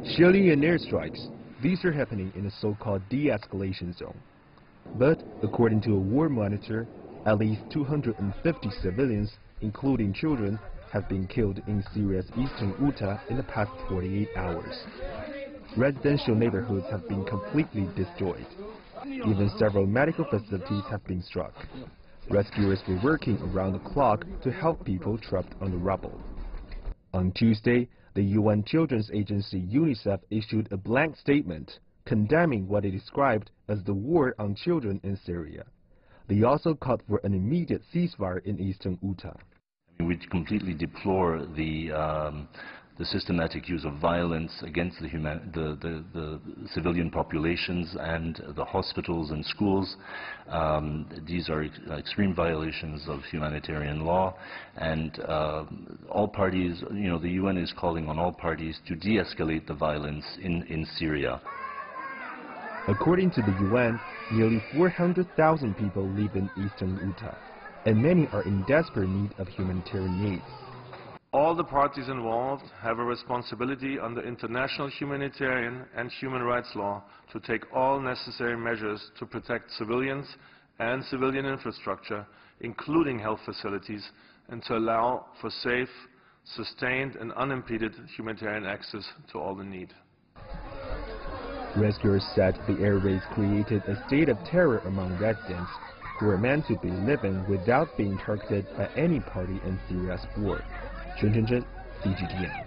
Shelling and airstrikes, these are happening in a so-called de-escalation zone. But according to a war monitor, at least 250 civilians, including children, have been killed in Syria's Eastern Ghouta in the past 48 hours. Residential neighborhoods have been completely destroyed. Even several medical facilities have been struck. Rescuers were working around the clock to help people trapped on the rubble. On Tuesday, the UN Children's Agency UNICEF issued a blank statement condemning what it described as the war on children in Syria. They also called for an immediate ceasefire in Eastern Ghouta. We completely deplore the systematic use of violence against the civilian populations and the hospitals and schools. These are extreme violations of humanitarian law, and all parties, the UN is calling on all parties to de-escalate the violence in Syria. According to the UN, nearly 400,000 people live in Eastern Ghouta, and many are in desperate need of humanitarian aid. All the parties involved have a responsibility under international humanitarian and human rights law to take all necessary measures to protect civilians and civilian infrastructure, including health facilities, and to allow for safe, sustained and unimpeded humanitarian access to all in need. Rescuers said the air raids created a state of terror among residents who were meant to be living without being targeted by any party in Syria's war. 陈真真 CGTN